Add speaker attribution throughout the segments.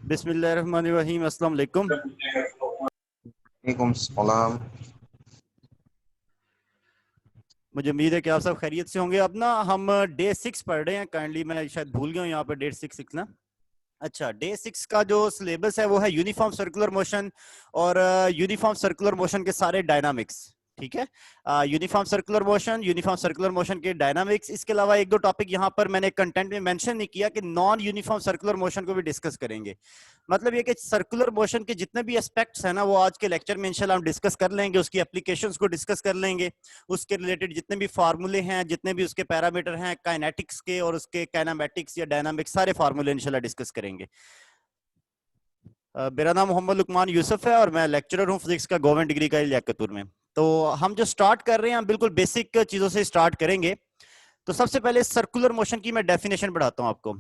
Speaker 1: बिस्मिल्लाहिर्रहमानिर्रहीम। अस्सलाम वालेकुम।
Speaker 2: वालेकुम सलाम।
Speaker 1: मुझे उम्मीद है कि आप सब खैरियत से होंगे। अब ना हम डे 6 पढ़ रहे हैं। काइंडली मैं शायद भूल गया हूँ यहाँ पर डे 6 लिखना। अच्छा, डे 6 का जो सिलेबस है वो है यूनिफॉर्म सर्कुलर मोशन और यूनिफॉर्म सर्कुलर मोशन के सारे डायनामिक्स। ठीक है, यूनिफॉर्म सर्कुलर मोशन के डायनामिक्स। इसके अलावा एक दो टॉपिक यहाँ पर मैंने कंटेंट में मेंशन नहीं किया कि नॉन यूनिफॉर्म सर्कुलर मोशन को भी डिस्कस करेंगे। मतलब ये कि सर्कुलर मोशन के जितने भी एस्पेक्ट्स हैं ना, वो आज के लेक्चर में इंशाल्लाह हम डिस्कस कर लेंगे। उसकी एप्लीकेशंस को डिस्कस कर लेंगे, उसके रिलेटेड जितने भी फार्मूले हैं, जितने भी उसके पैरामीटर हैं काइनेटिक्स के और उसके काइनेमेटिक्स या डायनामिक्स, सारे फार्मूले इंशाल्लाह डिस्कस करेंगे। मेरा नाम मोहम्मद लुकमान यूसुफ है और मैं लेक्चरर हूँ फिजिक्स का गवर्नमेंट डिग्री का लियाकतपुर में। तो हम जो स्टार्ट कर रहे हैं, हम बिल्कुल बेसिक चीजों से स्टार्ट करेंगे। तो सबसे पहले सर्कुलर मोशन की मैं डेफिनेशन बढ़ाता हूं आपको।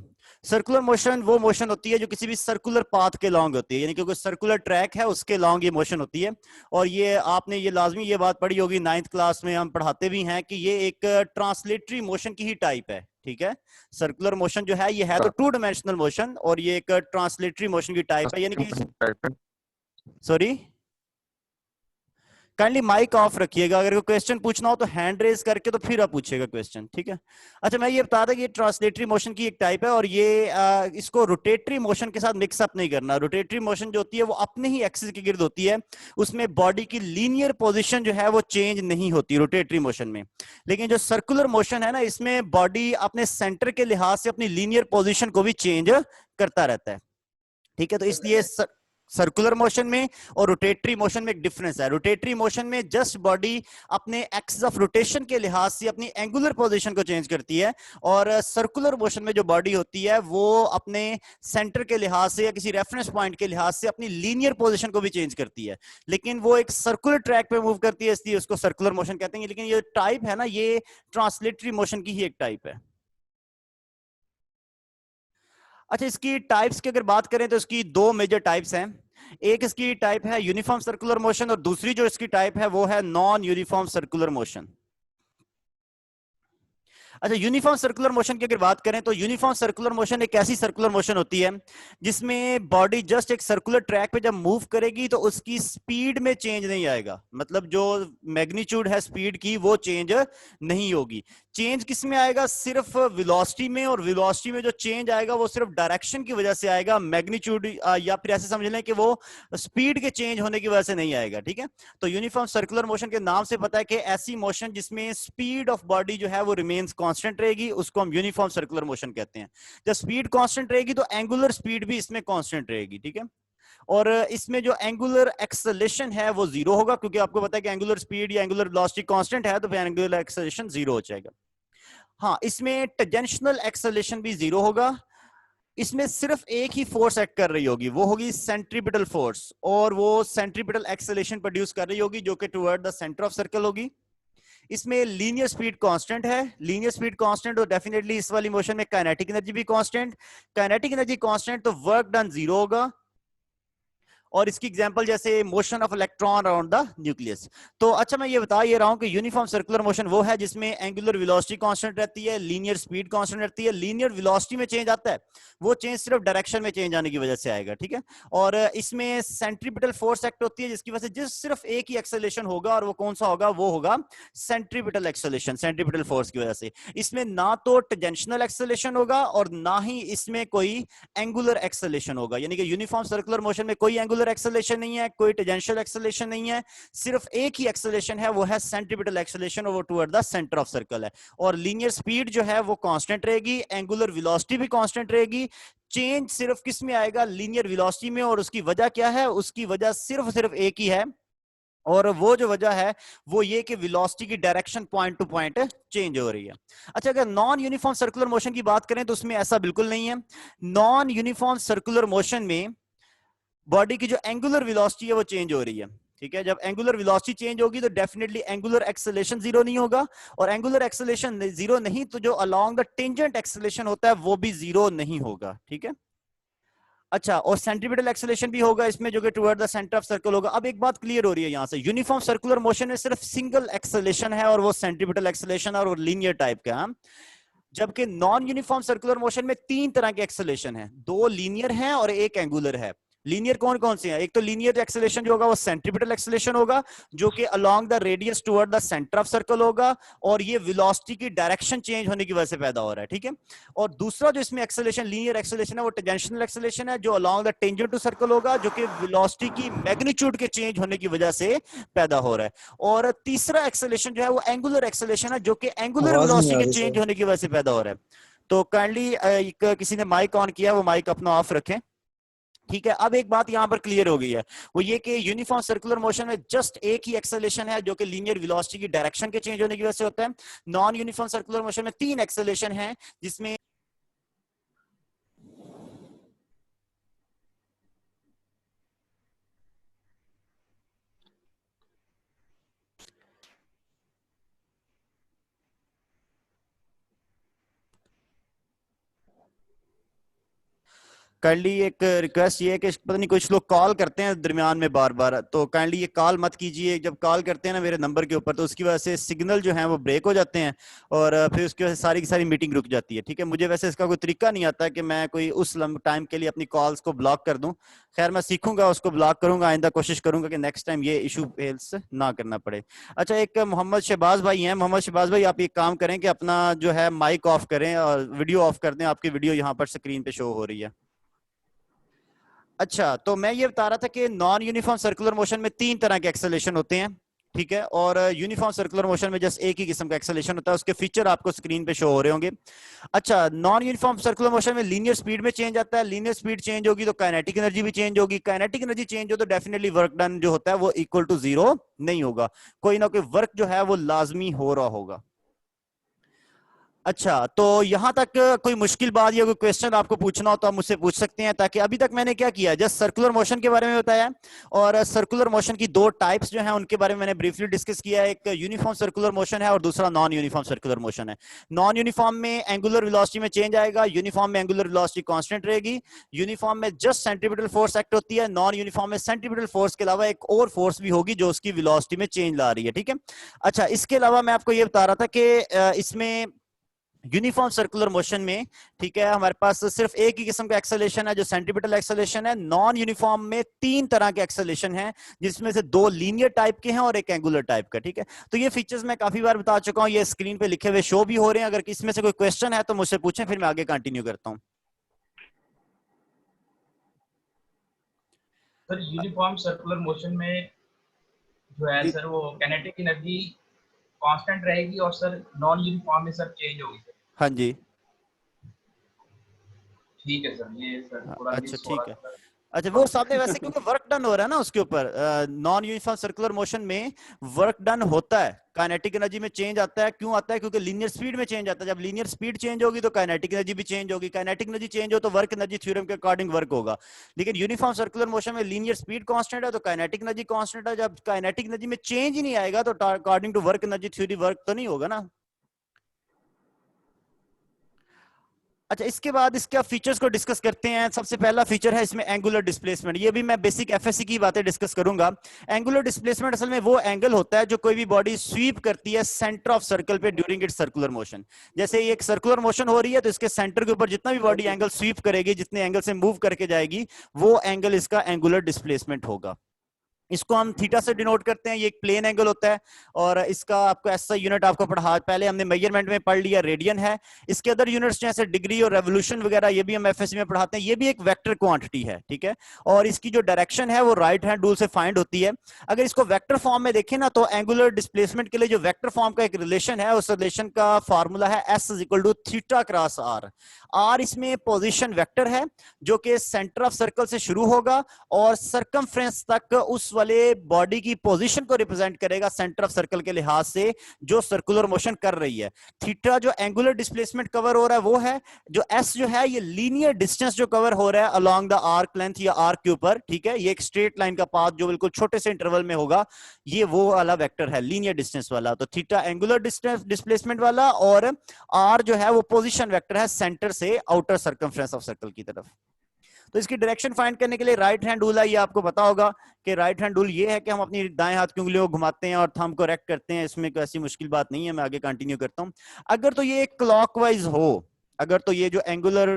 Speaker 1: सर्कुलर मोशन वो मोशन होती है जो किसी भी सर्कुलर पाथ के लॉन्ग होती है, यानी कि कोई सर्कुलर ट्रैक है उसके लॉन्ग ये मोशन होती है। और ये आपने ये लाजमी ये बात पढ़ी होगी, 9th क्लास में हम पढ़ाते भी हैं कि ये एक ट्रांसलेटरी मोशन की ही टाइप है। ठीक है, सर्कुलर मोशन जो है ये है तो 2 डायमेंशनल मोशन और ये एक ट्रांसलेटरी मोशन की टाइप है, यानी कि सॉरी काइंडली माइक ऑफ रखिएगा। अगर कोई क्वेश्चन पूछना हो तो हैंड रेज करके तो फिर आप पूछिएगा क्वेश्चन। ठीक है। अच्छा, मैं ये बता दूं कि ये ट्रांसलेटरी मोशन की एक टाइप है और ये इसको रोटेटरी मोशन के साथ मिक्स अप नहीं करना। रोटेटरी मोशन जो होती है वो अपने ही एक्सिस के गिर्द होती है, उसमें बॉडी की लीनियर पोजिशन जो है वो चेंज नहीं होती रोटेटरी मोशन में। लेकिन जो सर्कुलर मोशन है ना, इसमें बॉडी अपने सेंटर के लिहाज से अपनी लीनियर पोजिशन को भी चेंज करता रहता है। ठीक है, तो इसलिए सर्कुलर मोशन में और रोटेटरी मोशन में एक डिफरेंस है। रोटेटरी मोशन में जस्ट बॉडी अपने एक्सिस ऑफ रोटेशन के लिहाज से अपनी एंगुलर पोजीशन को चेंज करती है, और सर्कुलर मोशन में जो बॉडी होती है वो अपने सेंटर के लिहाज से या किसी रेफरेंस पॉइंट के लिहाज से अपनी लीनियर पोजीशन को भी चेंज करती है, लेकिन वो एक सर्कुलर ट्रैक पे मूव करती है, इसलिए उसको सर्कुलर मोशन कहते हैं। लेकिन ये टाइप है ना, ये ट्रांसलेटरी मोशन की ही एक टाइप है। अच्छा, इसकी टाइप्स की अगर बात करें तो इसकी 2 मेजर टाइप्स हैं। एक इसकी टाइप है यूनिफॉर्म सर्कुलर मोशन और दूसरी जो इसकी टाइप है वो है नॉन यूनिफॉर्म सर्कुलर मोशन। अच्छा, यूनिफॉर्म सर्कुलर मोशन की अगर बात करें तो यूनिफॉर्म सर्कुलर मोशन एक ऐसी सर्कुलर मोशन होती है जिसमें बॉडी जस्ट एक सर्कुलर ट्रैक पे जब मूव करेगी तो उसकी स्पीड में चेंज नहीं आएगा। मतलब जो मैग्नीट्यूड है स्पीड की वो चेंज नहीं होगी। चेंज किस में आएगा? सिर्फ वेलोसिटी में, और वेलोसिटी में जो चेंज आएगा वो सिर्फ डायरेक्शन की वजह से आएगा, मैग्नीट्यूड या फिर ऐसे समझ लें कि वो स्पीड के चेंज होने की वजह से नहीं आएगा। ठीक है, तो यूनिफॉर्म सर्कुलर मोशन के नाम से पता है कि ऐसी मोशन जिसमें स्पीड ऑफ बॉडी जो है वो रिमेन्स कांस्टेंट रहेगी, उसको हम यूनिफॉर्म सर्कुलर मोशन कहते हैं। जब स्पीड कांस्टेंट रहेगी तो एंगुलर स्पीड भी इसमें कांस्टेंट रहेगी। ठीक है, और इसमें जो एंगुलर एक्सेलेरेशन है वो 0 होगा, क्योंकि आपको पता है कि एंगुलर स्पीड या एंगुलर वेलोसिटी कांस्टेंट है तो फिर एंगुलर एक्सेलेरेशन 0 हो जाएगा। हाँ, इसमें टेंजेंशियल एक्सेलेरेशन भी 0 होगा। इसमें सिर्फ एक ही फोर्स एक्ट कर रही होगी, वो होगी सेंट्रीपिटल फोर्स, और वो सेंट्रीपिटल एक्सेलेरेशन प्रोड्यूस कर रही होगी जो कि toward the centre of circle होगी। इसमें लीनियर स्पीड कांस्टेंट है, लीनियर स्पीड कांस्टेंट, और डेफिनेटली इस वाली मोशन में काइनेटिक एनर्जी भी कांस्टेंट। काइनेटिक एनर्जी कांस्टेंट तो वर्क डन 0 होगा। और इसकी एग्जांपल जैसे motion of electron around the nucleus. तो अच्छा, मैं ये बता ये रहा हूं कि यूनिफॉर्म सर्कुलर मोशन वो है जिसमें एंगुलर वेलोसिटी कांस्टेंट रहती है, लीनियर स्पीड कांस्टेंट रहती है। लीनियर वेलोसिटी में चेंज आता है, वो चेंज सिर्फ डायरेक्शन में चेंज आने की वजह से आएगा। ठीक है, और इसमें सेंट्रीपिटल फोर्स एक्ट होती है जिसकी वजह से जिस सिर्फ एक ही एक्सेलेरेशन होगा, और वो कौन सा होगा? वो होगा सेंट्रीपिटल एक्सेलेरेशन, सेंट्रीपिटल फोर्स की वजह से। इसमें ना तो टेंजेंशियल एक्सेलेरेशन होगा और ना ही इसमें कोई एंगुलर एक्सेलेरेशन होगा, यानी कि यूनिफॉर्म सर्कुलर मोशन में कोई एंगुलर एक्सेलेरेशन नहीं है, कोई टेंजेंशियल एक्सेलेरेशन नहीं है, सिर्फ एक ही एक्सेलेरेशन है, वो है सेंट्रीपिटल एक्सेलेरेशन, और वो toward the centre of circle है। और लीनियर स्पीड जो है वो कांस्टेंट रहेगी, एंगुलर वेलोसिटी भी कांस्टेंट रहेगी। चेंज सिर्फ किस में आएगा? लीनियर वेलोसिटी में। और उसकी वजह क्या है? उसकी वजह सिर्फ एक ही है, और वो जो वजह है वो ये कि वेलोसिटी की direction point two point change हो रही है। अच्छा, अगर नॉन यूनिफॉर्म सर्कुलर मोशन की बात करें तो उसमें ऐसा बिल्कुल नहीं है। नॉन यूनिफॉर्म सर्कुलर मोशन में बॉडी की जो एंगुलर वेलोसिटी है वो चेंज हो रही है। ठीक है, जब एंगुलर वेलोसिटी चेंज होगी तो डेफिनेटली एंगुलर एक्सेलेरेशन 0 नहीं होगा, और एंगुलर एक्सेलेरेशन 0 नहीं तो जो अलोंग द टेंजेंट एक्सेलेरेशन होता है वो भी 0 नहीं होगा। ठीक है, अच्छा, और सेंट्रीपिटल एक्सेलेरेशन भी होगा इसमें जो कि toward the centre of circle होगा। अब एक बात क्लियर हो रही है यहां से, यूनिफॉर्म सर्कुलर मोशन में सिर्फ सिंगल एक्सेलेरेशन है और वो सेंट्रीपिटल एक्सेलेरेशन और लीनियर टाइप का है। जबकि नॉन यूनिफॉर्म सर्कुलर मोशन में तीन तरह के एक्सेलेरेशन है, दो लीनियर हैं और एक एंगुलर है। लीनियर कौन कौन से हैं? एक तो लीनियर एक्सेलेरेशन जो होगा वो सेंट्रीपिटल एक्सेलेरेशन होगा, जो कि along the radius toward the centre of circle होगा, और ये वेलोसिटी की डायरेक्शन चेंज होने की वजह से पैदा हो रहा है, ठीक है। और दूसरा जो इसमें एक्सेलेरेशन, लीनियर एक्सेलेरेशन है, वो टेंजेंशियल एक्सेलेरेशन है, जो along the tangent to circle होगा, जो कि वेलोसिटी की मैग्नीट्यूड के चेंज होने की वजह से पैदा हो रहा है। और तीसरा एक्सेलेरेशन जो है वो एंगुलर एक्सेलेरेशन है, जो कि एंगुलर
Speaker 2: आवाज नहीं
Speaker 1: वेलोसिटी
Speaker 2: आ
Speaker 1: के
Speaker 2: रही
Speaker 1: चेंज
Speaker 2: सर।
Speaker 1: होने की वजह से पैदा हो रहा है। तो काइंडली किसी ने माइक ऑन किया, वो माइक अपना ऑफ रखें, ठीक है। अब एक बात यहां पर क्लियर हो गई है, वो ये कि यूनिफॉर्म सर्कुलर मोशन में जस्ट एक ही एक्सेलेरेशन है, जो कि लीनियर वेलोसिटी की डायरेक्शन के चेंज होने की वजह से होता है। नॉन यूनिफॉर्म सर्कुलर मोशन में तीन एक्सेलेरेशन है, जिसमें काइंडली एक रिक्वेस्ट ये है कि पता नहीं कुछ लोग कॉल करते हैं दरमियान में बार बार, तो काइंडली ये कॉल मत कीजिए। जब कॉल करते हैं ना मेरे नंबर के ऊपर, तो उसकी वजह से सिग्नल जो है वो ब्रेक हो जाते हैं, और फिर उसकी वजह से सारी की सारी मीटिंग रुक जाती है, ठीक है। मुझे वैसे इसका कोई तरीका नहीं आता कि मैं कोई उस टाइम के लिए अपनी कॉल्स को ब्लॉक कर दूं। खैर मैं सीखूंगा, उसको ब्लॉक करूंगा, आइंदा कोशिश करूंगा कि नेक्स्ट टाइम ये इशू फेल्स ना करना पड़े। अच्छा, एक मोहम्मद शहबाज भाई हैं। मोहम्मद शहबाज भाई, आप एक काम करें कि अपना जो है माइक ऑफ करें और वीडियो ऑफ कर दें। आपकी वीडियो यहाँ पर स्क्रीन पे शो हो रही है। अच्छा, तो मैं ये बता रहा था कि नॉन यूनिफॉर्म सर्कुलर मोशन में तीन तरह के एक्सेलेरेशन होते हैं, ठीक है। और यूनिफॉर्म सर्कुलर मोशन में जस्ट एक ही किस्म का एक्सेलेरेशन होता है, उसके फीचर आपको स्क्रीन पे शो हो रहे होंगे। अच्छा, नॉन यूनिफॉर्म सर्कुलर मोशन में लीनियर स्पीड में चेंज आता है। लीनियर स्पीड चेंज होगी तो काइनेटिक एनर्जी भी चेंज होगी। काइनेटिक एनर्जी चेंज हो तो डेफिनेटली वर्क डन जो होता है वो इक्वल टू जीरो नहीं होगा, कोई ना कोई वर्क जो है वो लाजमी हो रहा होगा। अच्छा, तो यहां तक कोई मुश्किल बात या कोई क्वेश्चन आपको पूछना हो तो आप मुझसे पूछ सकते हैं, ताकि अभी तक मैंने क्या किया, जस्ट सर्कुलर मोशन के बारे में बताया, और सर्कुलर मोशन की दो टाइप्स जो हैं उनके बारे में मैंने ब्रीफली डिस्कस किया। एक यूनिफॉर्म सर्कुलर मोशन है और दूसरा नॉन यूनिफॉर्म सर्कुलर मोशन है। नॉन यूनिफॉर्म में एंगुलर वेलोसिटी में चेंज आएगा, यूनिफॉर्म में एंगुलर वेलोसिटी कांस्टेंट रहेगी। यूनिफॉर्म में जस्ट सेंट्रीपिटल फोर्स एक्ट होती है, नॉन यूनिफॉर्म में सेंट्रीपिटल फोर्स के अलावा एक और फोर्स भी होगी जो उसकी वेलोसिटी में चेंज ला रही है, ठीक है। अच्छा, इसके अलावा मैं आपको ये बता रहा था कि इसमें यूनिफॉर्म सर्कुलर मोशन में, ठीक है, हमारे पास सिर्फ एक ही किस्म का एक्सेलेरेशन है जो सेंट्रीपिटल एक्सेलेरेशन है। नॉन यूनिफॉर्म में तीन तरह के एक्सेलेरेशन हैं, जिसमें से दो लीनियर टाइप के हैं और एक एंगुलर टाइप का, ठीक है। तो ये फीचर्स मैं काफी बार बता चुका हूं, ये स्क्रीन पे लिखे हुए शो भी हो रहे हैं। अगर इसमें से कोई क्वेश्चन है तो मुझसे पूछें, फिर मैं आगे कंटिन्यू करता हूं।
Speaker 3: सर यूनिफॉर्म सर्कुलर मोशन में जो है सर वो काइनेटिक एनर्जी कांस्टेंट रहेगी, और सर नॉन यूनिफॉर्म में सर चेंज होगी सर।
Speaker 1: हाँ जी,
Speaker 3: ठीक है सर, ये सर थोड़ा
Speaker 1: अच्छा
Speaker 3: मिस हो
Speaker 1: ठीक
Speaker 3: रहा
Speaker 1: है।
Speaker 3: था सर।
Speaker 1: अच्छा, वो सामने वैसे क्योंकि वर्क डन हो रहा है ना उसके ऊपर, नॉन यूनिफॉर्म सर्कुलर मोशन में वर्क डन होता है, काइनेटिक एनर्जी में चेंज आता है। क्यों आता है? क्योंकि लीनियर स्पीड में चेंज आता है। जब लीनियर स्पीड चेंज होगी तो काइनेटिक एनर्जी भी चेंज होगी। काइनेटिक एनर्जी चेंज हो तो वर्क एनर्जी थ्योरम के अकॉर्डिंग वर्क होगा। लेकिन यूनिफॉर्म सर्कुलर मोशन में लीनियर स्पीड कांस्टेंट है तो काइनेटिक एनर्जी कांस्टेंट है। जब काइनेटिक एनर्जी में चेंज ही नहीं आएगा तो according to work energy theory work तो नहीं होगा ना। अच्छा, इसके बाद इसके फीचर्स को डिस्कस करते हैं। सबसे पहला फीचर है इसमें एंगुलर डिस्प्लेसमेंट। ये भी मैं बेसिक एफएससी की बातें डिस्कस करूंगा। एंगुलर डिस्प्लेसमेंट असल में वो एंगल होता है जो कोई भी बॉडी स्वीप करती है सेंटर ऑफ सर्कल पे ड्यूरिंग इट्स सर्कुलर मोशन। जैसे ये एक सर्कुलर मोशन हो रही है तो इसके सेंटर के ऊपर जितना भी बॉडी एंगल स्वीप करेगी, जितने एंगल से मूव करके जाएगी, वो एंगल इसका एंगुलर डिस्प्लेसमेंट होगा। इसको हम थीटा से डिनोट करते हैं। ये एक प्लेन एंगल होता है, और इसका आपको ऐसा यूनिट आपको पढ़ा, पहले हमने मेजरमेंट में पढ़ लिया, रेडियन है। इसके अदर यूनिट्स जैसे डिग्री और रेवोल्यूशन वगैरह ये भी हम एफएससी में पढ़ाते हैं। ये भी एक वेक्टर क्वांटिटी है, ठीक है। और इसकी जो डायरेक्शन है वो राइट हैंड रूल से फाइंड होती है। अगर इसको वेक्टर फॉर्म में देखें ना, तो एंगुलर डिस्प्लेसमेंट के लिए जो वेक्टर फॉर्म का एक रिलेशन है, उस रिलेशन का फॉर्मूला है S equal to theta cross R. R इसमें पोजिशन वेक्टर है जो कि सेंटर ऑफ सर्कल से शुरू होगा और सरकमफ्रेंस तक उस वाले बॉडी की पोजीशन को रिप्रेजेंट करेगा सेंटर ऑफ सर्कल के लिहाज से जो सर्कुलर मोशन कर रही है। थीटा जो एंगुलर डिस्प्लेसमेंट कवर हो रहा है वो है, जो एस जो है ये लीनियर डिस्टेंस जो कवर हो रहा है अलोंग द आर्क लेंथ या आर्क के ऊपर, ठीक है। ये एक स्ट्रेट लाइन का पाथ जो बिल्कुल छोटे से इंटरवल में होगा, ये वो वाला वेक्टर है लीनियर डिस्टेंस वाला। तो थीटा एंगुलर डिस्टेंस डिस्प्लेसमेंट वाला, और आर जो है वो पोजिशन वेक्टर है सेंटर से आउटर सर्कमफ्रेंस ऑफ सर्कल की तरफ। तो इसकी डायरेक्शन फाइंड करने के लिए राइट हैंड रूल है, ये आपको पता होगा कि राइट हैंड रूल ये है कि हम अपनी दाएं हाथ की उंगलियों को घुमाते हैं और थंब को रेक्ट करते हैं, इसमें कोई ऐसी मुश्किल बात नहीं है। मैं आगे कंटिन्यू करता हूं। अगर तो ये क्लॉकवाइज हो, अगर तो ये जो एंगुलर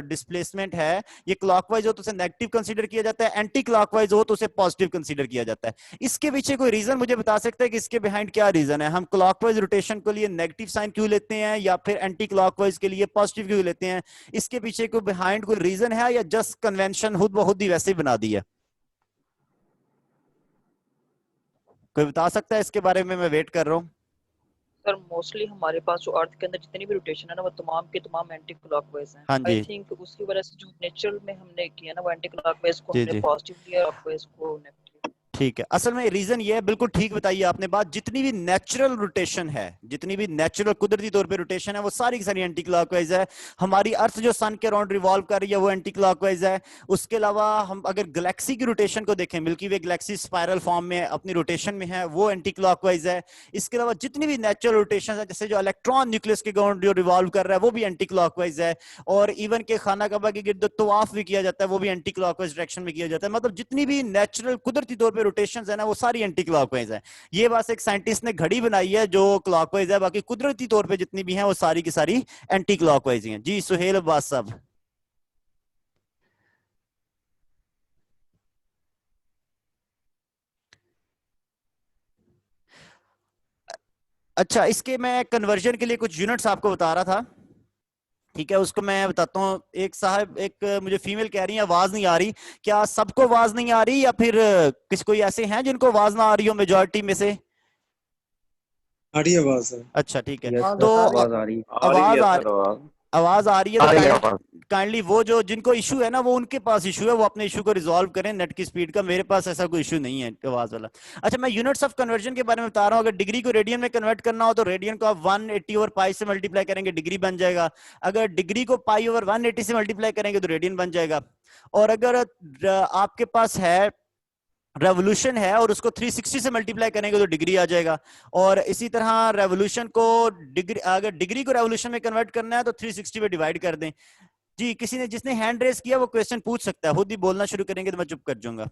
Speaker 1: डिस्प्लेसमेंट है ये क्लॉकवाइज हो तो उसे नेगेटिव कंसीडर किया जाता है, एंटी क्लॉकवाइज हो तो उसे पॉजिटिव कंसीडर किया जाता है। इसके पीछे कोई रीजन मुझे बता सकते हैं कि इसके बिहाइंड क्या रीजन है? हम क्लॉकवाइज रोटेशन के लिए नेगेटिव साइन क्यों लेते हैं या फिर एंटी क्लॉकवाइज के लिए पॉजिटिव क्यों लेते हैं? इसके पीछे कोई बिहाइंड कोई रीजन है या जस्ट कन्वेंशन खुद ब खुद ही वैसे ही बना दी है? कोई बता सकता है इसके बारे में? मैं वेट कर रहा हूँ।
Speaker 4: सर मोस्टली हमारे पास जो अर्थ के अंदर जितनी भी रोटेशन है ना वो तमाम के तमाम एंटी क्लॉकवाइज हैं।
Speaker 1: हाँ
Speaker 4: आई
Speaker 1: जी
Speaker 4: थिंक उसकी वजह से जो नेचुरल में हमने किया ना वो एंटी क्लॉकवाइज को
Speaker 1: जी
Speaker 4: हमने
Speaker 1: जी
Speaker 4: पॉजिटिव लिया और क्लॉकवाइज को नेगेटिव।
Speaker 1: ठीक है। असल में रीजन ये है, बिल्कुल ठीक बताइए आपने बात, जितनी भी नेचुरल रोटेशन है, जितनी भी नेचुरल कुदरती तौर पे रोटेशन है वो सारी की सारी एंटी क्लॉकवाइज है। हमारी अर्थ जो सन के अराउंड रिवॉल्व कर रही है वो एंटी क्लॉकवाइज है। उसके अलावा हम अगर गैलेक्सी की रोटेशन को देखें, मिल्की वे गैलेक्सी स्पाइरल फॉर्म में अपनी रोटेशन में है, वो एंटी क्लॉकवाइज है। इसके अलावा जितनी भी नेचुरल रोटेशन है, जैसे जो इलेक्ट्रॉन न्यूक्लियस के अराउंड जो रिवॉल्व कर रहा है वो भी एंटी क्लॉकवाइज है। और इवन के खाना कबा के गिर्द तवाफ भी किया जाता है, वो भी एंटी क्लॉकवाइज डायरेक्शन में किया जाता है। मतलब जितनी भी नेचुरल कुदरती तौर पे रोटेशंस है ना वो सारी एंटी क्लॉकवाइज है। ये बस एक साइंटिस्ट ने घड़ी बनाई है जो क्लॉकवाइज है, बाकी कुदरती तौर पे जितनी भी हैं वो सारी की सारी एंटी क्लॉकवाइज हैं। जी सुहेल अब्बास साहब। अच्छा, इसके मैं कन्वर्जन के लिए कुछ यूनिट्स आपको बता रहा था, ठीक है, उसको मैं बताता हूँ। एक साहब, एक मुझे फीमेल कह रही है आवाज नहीं आ रही, क्या सबको आवाज नहीं आ रही या फिर किसी कोई ऐसे हैं जिनको आवाज ना आ रही हो मेजॉरिटी में से?
Speaker 5: आ रही आवाज है।
Speaker 1: अच्छा ठीक है।
Speaker 6: यस
Speaker 1: तो
Speaker 6: सर, आवाज आ रही
Speaker 1: आवाज
Speaker 6: है
Speaker 1: आ
Speaker 6: सर, आवाज
Speaker 1: आवाज आ रही है
Speaker 6: आ रही है
Speaker 1: तो
Speaker 6: आवाज।
Speaker 1: काइंडली वो जो जिनको इशू है ना वो उनके पास इशू है, वो अपने इशू को रिजॉल्व करें नेट की स्पीड का। मेरे पास ऐसा कोई इशू नहीं है आवाज वाला। अच्छा, मैं यूनिट्स ऑफ कन्वर्जन के बारे में बता रहा हूँ। अगर डिग्री को रेडियन में कन्वर्ट करना हो तो रेडियन को आप 180 ओवर पाई से मल्टीप्लाई करेंगे, डिग्री बन जाएगा। अगर डिग्री को पाई ओवर 180 से मल्टीप्लाई करेंगे तो रेडियन बन जाएगा। और अगर आपके पास है रेवोल्यूशन है और उसको 360 से मल्टीप्लाई करेंगे तो डिग्री आ जाएगा। और इसी तरह रेवोल्यूशन को डिग्री, अगर डिग्री को रेवोल्यूशन में कन्वर्ट करना है तो 360 पे डिवाइड कर दें। जी, किसी ने जिसने हैंड रेस किया वो क्वेश्चन पूछ सकता है, खुद ही बोलना शुरू करेंगे तो मैं चुप कर जाऊंगा।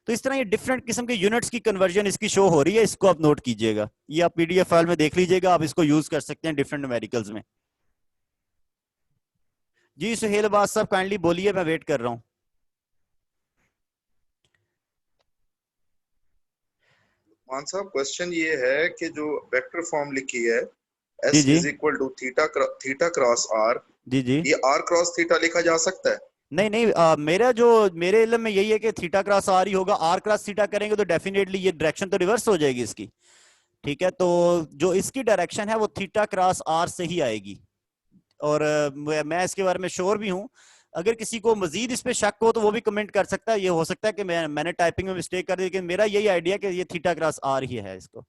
Speaker 1: तो इस तरह ये डिफरेंट किस्म के यूनिट्स की कन्वर्जन इसकी शो हो रही है, इसको आप नोट कीजिएगा। ये आप पीडीएफ फाइल में देख लीजिएगा, आप इसको यूज कर सकते हैं डिफरेंट न्यूमेरिकल्स में। जी सुहेल अब्बास साहब काइंडली बोलिए, मैं वेट कर रहा हूँ।
Speaker 2: मान साहब क्वेश्चन ये है कि जो वेक्टर फॉर्म लिखी है
Speaker 1: जी
Speaker 2: S
Speaker 1: जी
Speaker 2: is equal to theta cross R,
Speaker 1: जी जी
Speaker 2: ये R क्रॉस थीटा लिखा जा सकता है?
Speaker 1: नहीं नहीं, मेरे इल्म में यही है कि थीटा क्रॉस आर ही होगा। आर क्रॉस थीटा करेंगे तो डेफिनेटली ये डायरेक्शन तो रिवर्स हो जाएगी इसकी, ठीक है। तो जो इसकी डायरेक्शन है वो थीटा क्रॉस आर से ही आएगी। और मैं इसके बारे में श्योर भी हूं। अगर किसी को मजीद इस पे शक हो तो वो भी कमेंट कर सकता है। ये हो सकता है कि मैंने टाइपिंग में मिस्टेक कर दी, लेकिन मेरा यही आइडिया कि ये थीटा क्रॉस आर ही है इसको।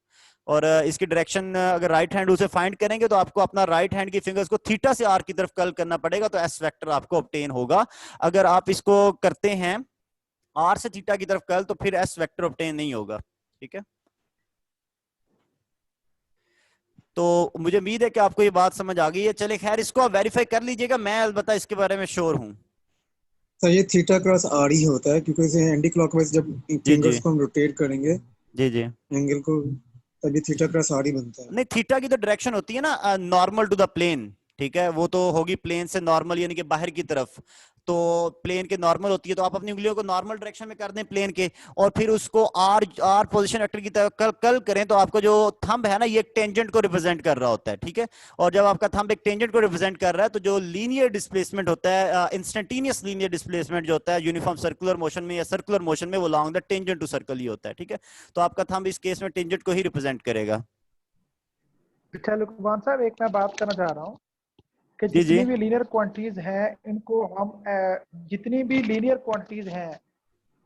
Speaker 1: और इसकी डायरेक्शन अगर राइट हैंड उसे फाइंड करेंगे तो आपको अपना राइट हैंड की फिंगर्स को थीटा से आर की तरफ कर्ल करना पड़ेगा, तो एस वेक्टर आपको ऑब्टेन होगा। अगर आप इसको करते हैं आर से थीटा की तरफ कर्ल तो फिर एस वेक्टर ऑब्टेन नहीं होगा, ठीक है। तो मुझे उम्मीद है कि आपको ये बात समझ आ गई है। चले खैर, इसको आप वेरीफाई कर लीजिएगा, मैं अलबत्ता इसके बारे में श्योर हूँ।
Speaker 5: तो ये थीटा क्रॉस आर ही होता है क्योंकि इसे एंटी क्लॉकवाइज जब
Speaker 1: जी
Speaker 5: फिंगर्स को हम रोटेट करेंगे
Speaker 1: जी जी
Speaker 5: एंगल को, तभी थीटा क्रॉस आर ही बनता है।
Speaker 1: नहीं, थीटा की तो डायरेक्शन होती है ना नॉर्मल टू द प्लेन, ठीक है, वो तो होगी प्लेन से नॉर्मल यानी कि बाहर की तरफ। तो प्लेन के नॉर्मल होती है, तो आप अपनी उंगलियों को नॉर्मल डायरेक्शन में कर दें प्लेन के, और फिर उसको आर आर पोजीशन वेक्टर की तरफ कल करें तो आपको जो थंब है ना ये एक टेंजेंट को रिप्रेजेंट कर रहा होता है, ठीक है। और जब आपका थंब एक टेंजेंट को रिप्रेजेंट कर रहा है तो जो लीनियर डिस्प्लेसमेंट होता है, इंस्टेंटेनियस लीनियर डिस्प्लेसमेंट जो होता है यूनिफॉर्म सर्कुलर मोशन में या सर्कुलर मोशन में, वो long the tangent to circle ही होता है, ठीक है। तो आपका थंब इस केस में टेंजेंट को ही रिप्रेजेंट करेगा।
Speaker 7: अच्छा लुकमान साहब, एक मैं बात करना चाह रहा हूँ कि
Speaker 1: जी जी
Speaker 7: जितनी भी लीनियर क्वांटिटीज हैं इनको हम जितनी भी लीनियर क्वांटिटीज हैं,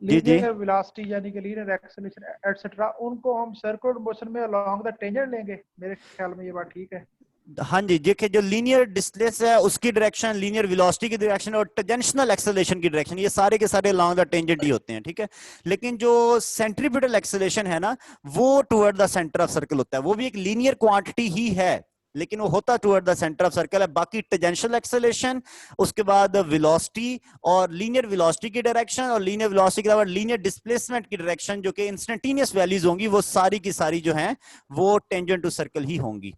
Speaker 1: जी जी
Speaker 7: लीनियर वेलोसिटी यानी कि लीनियर एक्सेलरेशन एटसेट्रा, उनको हम सर्कुलर मोशन में अलोंग द टेंजेंट लेंगे। मेरे ख्याल में ये बात ठीक है।
Speaker 1: हाँ जी, देखिए जो लीनियर डिस्प्लेस है उसकी डायरेक्शन, लीनियर वेलोसिटी की डायरेक्शन और टेंजेंशनल एक्सेलरेशन की डायरेक्शन, ये सारे के सारे अलोंग द टेंजेंट ही होते हैं, ठीक है। लेकिन जो सेंट्रीपिटल एक्सेलरेशन है ना वो toward the centre of circle होता है, वो भी एक लीनियर क्वांटिटी ही है, लेकिन वो होता toward the centre of circle है। बाकी टेंजेंशियल एक्सेलरेशन, उसके बाद वेलोसिटी और लीनियर वेलोसिटी की डायरेक्शन और लीनियर वेलोसिटी के अलावा लीनियर डिस्प्लेसमेंट की डायरेक्शन जो कि इंस्टेंटेनियस वैल्यूज होंगी, वो सारी की सारी जो हैं वो टेंजेंट टू सर्कल ही होंगी।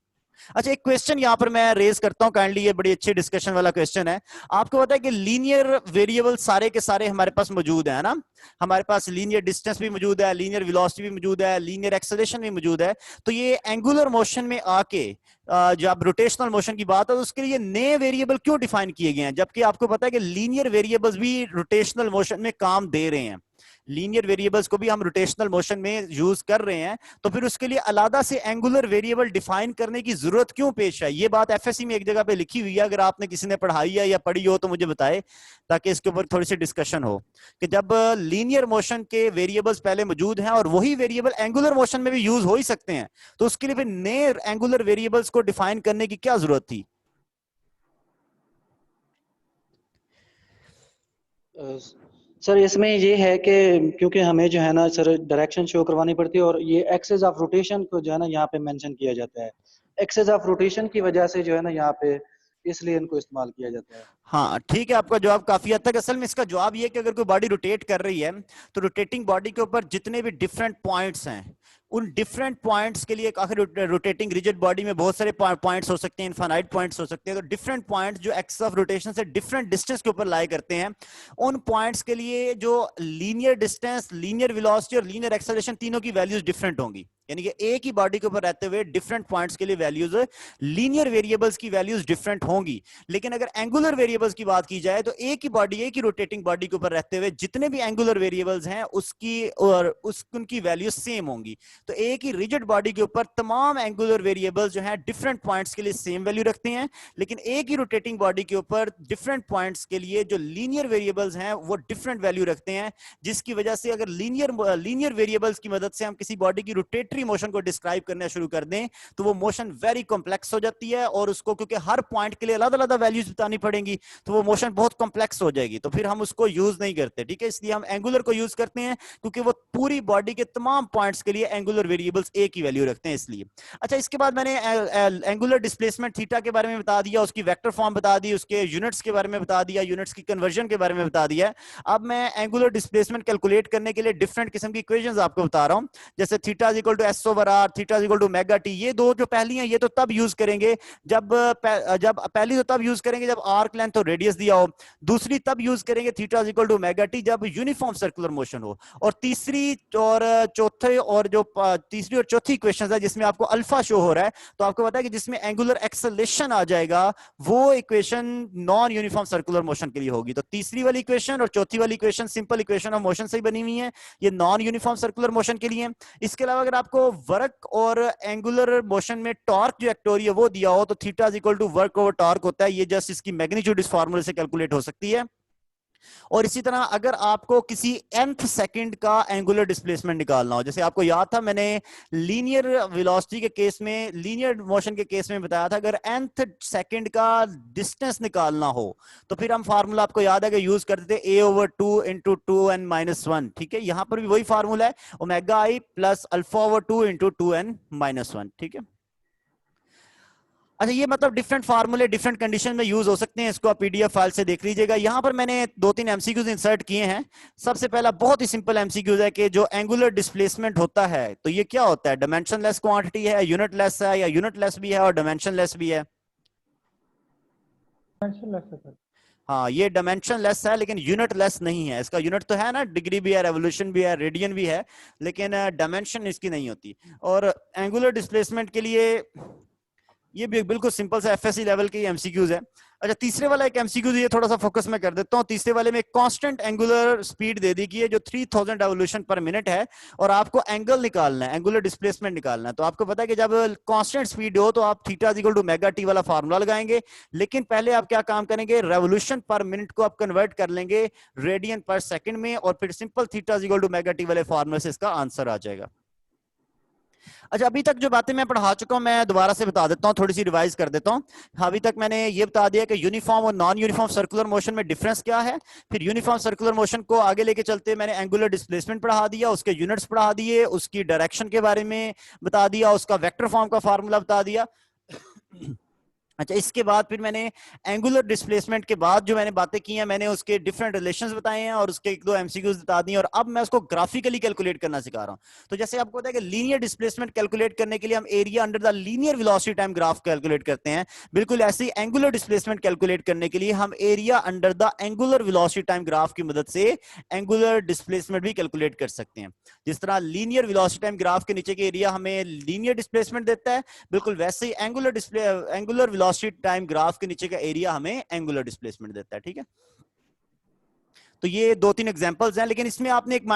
Speaker 1: अच्छा, एक क्वेश्चन यहां पर मैं रेज करता हूं काइंडली, ये बड़ी अच्छी डिस्कशन वाला क्वेश्चन है। आपको पता है कि लीनियर वेरिएबल सारे के सारे हमारे पास मौजूद है ना, हमारे पास लीनियर डिस्टेंस भी मौजूद है, लीनियर वेलोसिटी भी मौजूद है, लीनियर एक्सेलरेशन भी मौजूद है। तो ये एंगुलर मोशन में आके जब रोटेशनल मोशन की बात है तो उसके लिए नए वेरिएबल क्यों डिफाइन किए गए हैं, जबकि आपको पता है कि लीनियर वेरिएबल्स भी रोटेशनल मोशन में काम दे रहे हैं। लीनियर वेरिएबल्स को भी हम रोटेशनल मोशन में यूज कर रहे हैं, तो फिर उसके लिए अलग से एंगुलर वेरिएबल डिफाइन करने की जरूरत क्यों पेश है? ये बात एफएससी में एक जगह पे लिखी हुई है, अगर आपने किसी ने पढ़ाई है या पढ़ी हो तो मुझे बताए, ताकि इसके ऊपर थोड़ी सी डिस्कशन हो कि जब लीनियर मोशन के वेरिएबल्स पहले मौजूद हैं और वही वेरिएबल एंगुलर मोशन में भी यूज हो ही सकते हैं, तो उसके लिए फिर नए एंगुलर वेरिएबल्स को डिफाइन करने की क्या जरूरत थी?
Speaker 6: सर इसमें ये है कि क्योंकि हमें जो है ना सर डायरेक्शन शो करवानी पड़ती है, और ये एक्सेस ऑफ रोटेशन को जो है ना यहाँ पे मेंशन किया जाता है। एक्सेस ऑफ रोटेशन की वजह से जो है ना यहाँ पे इसलिए इनको इस्तेमाल किया जाता है।
Speaker 1: हाँ ठीक है, आपका जवाब काफी हद तक, असल में इसका जवाब ये है कि अगर कोई बॉडी रोटेट कर रही है तो रोटेटिंग बॉडी के ऊपर जितने भी डिफरेंट पॉइंट्स हैं, उन डिफरेंट पॉइंट्स के लिए, आखिर रोटेटिंग रिजिड बॉडी में बहुत सारे पॉइंट्स हो सकते हैं, इनफाइनाइट पॉइंट्स हो सकते हैं, तो डिफरेंट पॉइंट्स जो एक्सिस ऑफ रोटेशन से डिफरेंट डिस्टेंस के ऊपर लाई करते हैं, उन पॉइंट्स के लिए जो लीनियर डिस्टेंस, लीनियर वेलोसिटी और लीनियर एक्सेलरेशन तीनों की वैल्यूज डिफरेंट होंगी। यानी कि एक ही बॉडी के ऊपर रहते हुए डिफरेंट पॉइंट्स के लिए वैल्यूज, लीनियर वेरिएबल्स की वैल्यूज डिफरेंट होंगी। लेकिन अगर एंगुलर वेरिएबल्स की बात की जाए तो एक ही बॉडी, एक ही रोटेटिंग बॉडी के ऊपर रहते हुए जितने भी एंगुलर वेरिएबल्स हैं उसकी और उनकी वैल्यूज सेम होंगी। तो एक ही रिजिड बॉडी के ऊपर तमाम एंगुलर वेरिएबल्स जो हैं डिफरेंट पॉइंट्स के लिए सेम वैल्यू रखते हैं, लेकिन एक ही रोटेटिंग बॉडी के ऊपर डिफरेंट पॉइंट्स के लिए जो लीनियर वेरिएबल्स हैं वो डिफरेंट वैल्यू रखते हैं, जिसकी वजह से अगर लीनियर वेरिएबल्स की मदद से हम किसी बॉडी की रोटेटरी मोशन को डिस्क्राइब करना शुरू कर दें तो वो मोशन वेरी कॉम्प्लेक्स हो जाती है, और उसको क्योंकि हर पॉइंट के लिए अलग अलग वैल्यूज बतानी पड़ेंगी तो वो मोशन बहुत कॉम्प्लेक्स हो जाएगी, तो फिर हम उसको यूज नहीं करते। ठीक है, इसलिए हम एंगुलर को यूज करते हैं क्योंकि वो पूरी बॉडी के तमाम पॉइंट्स के लिए एंगुलर वेरिएबल्स एक ही वैल्यू रखते हैं, इसलिए। अच्छा, इसके बाद मैंने एंगुलर डिस्प्लेसमेंट थीटा के बारे में बता दिया, उसकी वेक्टर फॉर्म बता दी, उसके यूनिट्स के बारे में बता दिया, यूनिट्स की कन्वर्जन के बारे में बता दिया। अब मैं एंगुलर डिस्प्लेसमेंट कैलकुलेट करने के लिए डिफरेंट किस्म की इक्वेशंस आपको बता रहा हूं, जैसे theta is equal to S over R, theta is equal to omega T. ये दो जो पहली हैं ये तो तब यूज करेंगे जब पहली तो तब यूज करेंगे जब आर्क लेंथ और रेडियस दिया हो, दूसरी तब यूज करेंगे theta is equal to omega T जब यूनिफॉर्म सर्कुलर मोशन हो, और तीसरी और चौथी इक्वेशन है जिसमें आपको अल्फा शो हो रहा है, तो आपको पता है कि जिसमें एंगुलर एक्सेलरेशन आ जाएगा वो equation non uniform circular motion के लिए होगी। तो तीसरी वाली इक्वेशन और चौथी वाली equation simple equation of motion से ही बनी हुई है, ये नॉन यूनिफॉर्म सर्कुलर मोशन के लिए। इसके अलावा अगर आपको वर्क और एंगुलर मोशन में टॉर्क जो एक्ट हो रही है वो दिया हो तो theta is equal to work over torque होता है, ये जस्ट इसकी मैग्नीट्यूड इस फार्मूले से कैलकुलेट हो सकती है। और इसी तरह अगर आपको किसी nth सेकंड का एंगुलर डिस्प्लेसमेंट निकालना हो, जैसे आपको याद था मैंने लीनियर वेलोसिटी के केस में, लीनियर मोशन के केस में बताया था, अगर nth सेकंड का डिस्टेंस निकालना हो तो फिर हम फार्मूला आपको याद है कि यूज करते थे a ओवर 2 इंटू 2n-1। ठीक है, यहां पर भी वही फार्मूला है, omega i plus alpha over 2 into 2n-1। ठीक है, अच्छा, ये मतलब डिफरेंट फार्मूले डिफरेंट कंडीशन में यूज हो सकते हैं, इसको आप पीडीएफ फाइल से देख लीजिएगा। यहां पर मैंने 2-3 एमसीक्यूज इंसर्ट किए हैं। सबसे पहला बहुत ही सिंपल एमसीक्यूज है कि जो एंगुलर डिस्प्लेसमेंट होता है तो ये क्या होता है, डायमेंशनलेस क्वांटिटी है, यूनिटलेस है, या यूनिटलेस भी है और डायमेंशनलेस भी है? हाँ, ये डायमेंशनलेस है लेकिन यूनिटलेस नहीं है। इसका यूनिट तो है ना, डिग्री भी है, रेवोल्यूशन भी है, रेडियन भी है, लेकिन डायमेंशन इसकी नहीं होती। और एंगुलर डिस्प्लेसमेंट के लिए ये भी बिल्कुल सिंपल सा एफएससी लेवल के एमसीक्यूज है। अच्छा, तीसरे वाला एक एमसीक्यूज ये थोड़ा सा फोकस में कर देता हूँ। तीसरे वाले में कांस्टेंट एंगुलर स्पीड दे दी गई है जो 3000 रेवोल्यूशन पर मिनट है, और आपको एंगल निकालना है, एंगुलर डिस्प्लेसमेंट निकालना है। तो आपको पता है कि जब कांस्टेंट स्पीड हो तो आप theta equal to mega T वाला फार्मूला लगाएंगे, लेकिन पहले आप क्या काम करेंगे, रेवोल्यूशन पर मिनट को आप कन्वर्ट कर लेंगे रेडियन पर सेकंड में, और फिर simple theta equal to mega T वाले फार्मूले से इसका आंसर आ जाएगा। अच्छा, अभी तक जो बातें मैं पढ़ा चुका हूं मैं दोबारा से बता देता हूं, थोड़ी सी रिवाइज कर देता हूं। अभी तक मैंने ये बता दिया कि यूनिफॉर्म और नॉन यूनिफॉर्म सर्कुलर मोशन में डिफरेंस क्या है। फिर यूनिफॉर्म सर्कुलर मोशन को आगे लेके चलते मैंने एंगुलर डिस्प्लेसमेंट पढ़ा दिया, उसके यूनिट्स पढ़ा दिए, उसकी डायरेक्शन के बारे में बता दिया, उसका वेक्टर फॉर्म का फार्मूला बता दिया। अच्छा, इसके बाद फिर मैंने एंगुलर डिस्प्लेसमेंट के बाद जो मैंने बातें की हैं, मैंने उसके डिफरेंट रिलेशंस बताए हैं और उसके एक दो एमसीक्यूज बता दिए, और अब मैं उसको ग्राफिकली कैलकुलेट करना सिखा रहा हूं। तो जैसे आपको पता है कि लीनियर डिस्प्लेसमेंट कैलकुलेट करने के लिए हम area under the linear velocity time graph calculate करते हैं, बिल्कुल ऐसे ही एंगुलर डिस्प्लेसमेंट कैलकुलेट करने के लिए हम area under the angular velocity time graph की मदद से एंगुलर डिस्प्लेसमेंट भी कैलकुलेट कर सकते हैं। जिस तरह लीनियर वेलोसिटी टाइम ग्राफ के नीचे के एरिया हमें लीनियर डिस्प्लेसमेंट देता है, बिल्कुल वैसे ही एंगुलर वेलोसिटी टाइम ग्राफ के नीचे का एरिया हमें एंगुलर डिस्प्लेसमेंट देता है। ठीक है, तो ये दो तीन एग्जांपल्स हैं, लेकिन इसमें आपने एक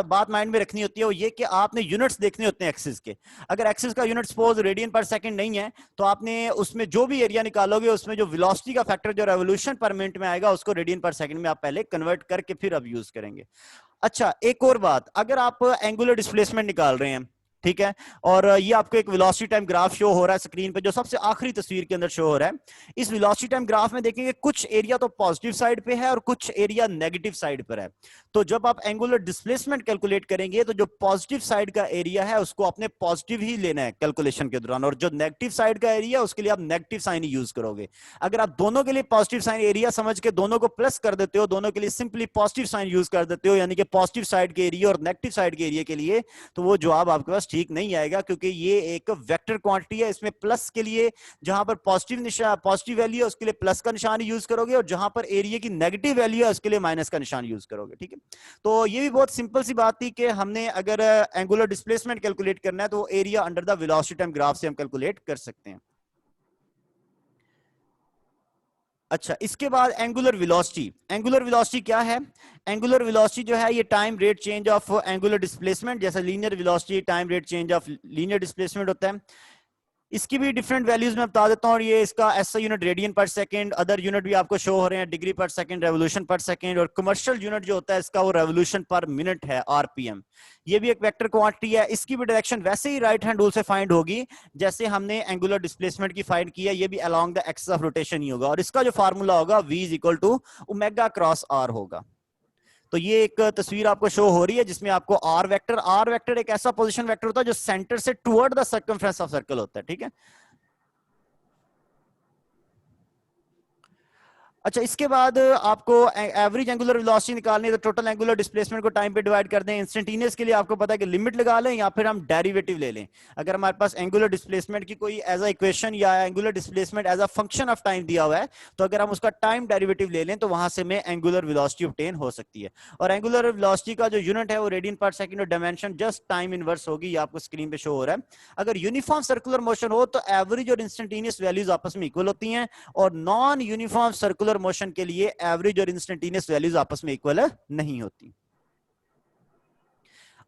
Speaker 1: बात माइंड में रखनी होती है, वो ये कि आपने यूनिट्स देखने होते हैं एक्सिस के। अगर एक्सिस का यूनिट सपोज रेडियन पर सेकंड नहीं है, तो आपने उसमें जो भी एरिया निकालोगे उसमें जो वेलोसिटी का फैक्टर जो रेवोल्यूशन पर मिनट में आएगा उसको रेडियन पर सेकंड में आप पहले कन्वर्ट करके फिर अब यूज करेंगे। अच्छा, एक और बात, अगर आप एंगुलर डिस्प्लेसमेंट निकाल रहे हैं, ठीक है, और ये आपको एक वेलोसिटी टाइम ग्राफ शो हो रहा है स्क्रीन पे, जो सबसे आखिरी तस्वीर के अंदर शो हो रहा है। इस वेलोसिटी टाइम ग्राफ में देखेंगे कुछ एरिया तो पॉजिटिव साइड पे है और कुछ एरिया नेगेटिव साइड पर है। तो जब आप एंगुलर डिस्प्लेसमेंट कैलकुलेट करेंगे तो जो पॉजिटिव साइड का एरिया है उसको आपने पॉजिटिव ही लेना है कैलकुलेशन के दौरान, और जो नेगेटिव साइड का एरिया है उसके लिए आप नेगेटिव साइन ही यूज करोगे। अगर आप दोनों के लिए पॉजिटिव साइन एरिया समझ के दोनों को प्लस कर देते हो, दोनों के लिए सिंपली पॉजिटिव साइन यूज कर देते हो, यानी कि पॉजिटिव साइड के एरिया और नेगेटिव साइड के एरिया के लिए, तो वो जवाब आपके पास ठीक नहीं आएगा, क्योंकि ये एक वेक्टर क्वांटिटी है। इसमें प्लस के लिए जहां पर पॉजिटिव वैल्यू है उसके लिए प्लस का निशान यूज करोगे, और जहां पर एरिया की नेगेटिव वैल्यू है उसके लिए माइनस का निशान यूज करोगे। ठीक है, तो ये भी बहुत सिंपल सी बात थी कि हमने अगर एंगुलर डिस्प्लेसमेंट कैलकुलेट करना है तो area under the velocity time graph से हम कैलकुलेट कर सकते हैं। अच्छा, इसके बाद एंगुलर वेलोसिटी क्या है? एंगुलर वेलोसिटी जो है ये time rate change of angular displacement, जैसा linear velocity time rate change of linear displacement होता है। इसकी भी डिफरेंट वैल्यूज में बता देता हूँ, और ये इसका एसआई यूनिट रेडियन पर सेकंड, अदर यूनिट भी आपको शो हो रहे हैं, डिग्री पर सेकंड, रेवोल्यूशन पर सेकंड, और कमर्शियल यूनिट जो होता है इसका वो रेवोल्यूशन पर मिनट है, आरपीएम। ये भी एक वेक्टर क्वांटिटी है। इसकी भी डायरेक्शन वैसे ही राइट हैंड रूल से फाइंड होगी जैसे हमने एंगुलर डिस्प्लेसमेंट की फाइंड की है, ये भी along the axis of rotation ही होगा, और इसका जो फार्मूला होगा v is equal to omega cross r होगा। तो ये एक तस्वीर आपको शो हो रही है जिसमें आपको आर वेक्टर एक ऐसा पोजीशन वेक्टर होता है जो सेंटर से toward the circumference of circle होता है। ठीक है, अच्छा, इसके बाद आपको एवरेज एंगुलर वेलोसिटी निकालनी है, तो टोटल एंगुलर डिस्प्लेसमेंट को टाइम पे डिवाइड कर दें। इंस्टेंटेनियस के लिए आपको पता है कि लिमिट लगा लें या फिर हम डेरिवेटिव ले लें। अगर हमारे पास एंगुलर डिस्प्लेसमेंट की कोई एज अ इक्वेशन या angular displacement as a function of time दिया हुआ है, तो अगर हम उसका टाइम डेरिवेटिव ले लें तो वहां से हमें एंगुलर वेलोसिटी ऑब्टेन हो सकती है। और एंगुलर वेलोसिटी का जो यूनिट है वो रेडियन पर सेकंड, और डायमेंशन जस्ट टाइम इनवर्स होगी, ये आपको स्क्रीन पे शो हो रहा है। अगर यूनिफॉर्म सर्कुलर मोशन हो तो एवरेज और इंस्टेंटेनियस वैल्यूज आपस में इक्वल होती हैं, और नॉन यूनिफॉर्म सर्कुलर मोशन के लिए एवरेज और इंस्टेंटेनियस वैल्यूज आपस में इक्वल नहीं होती।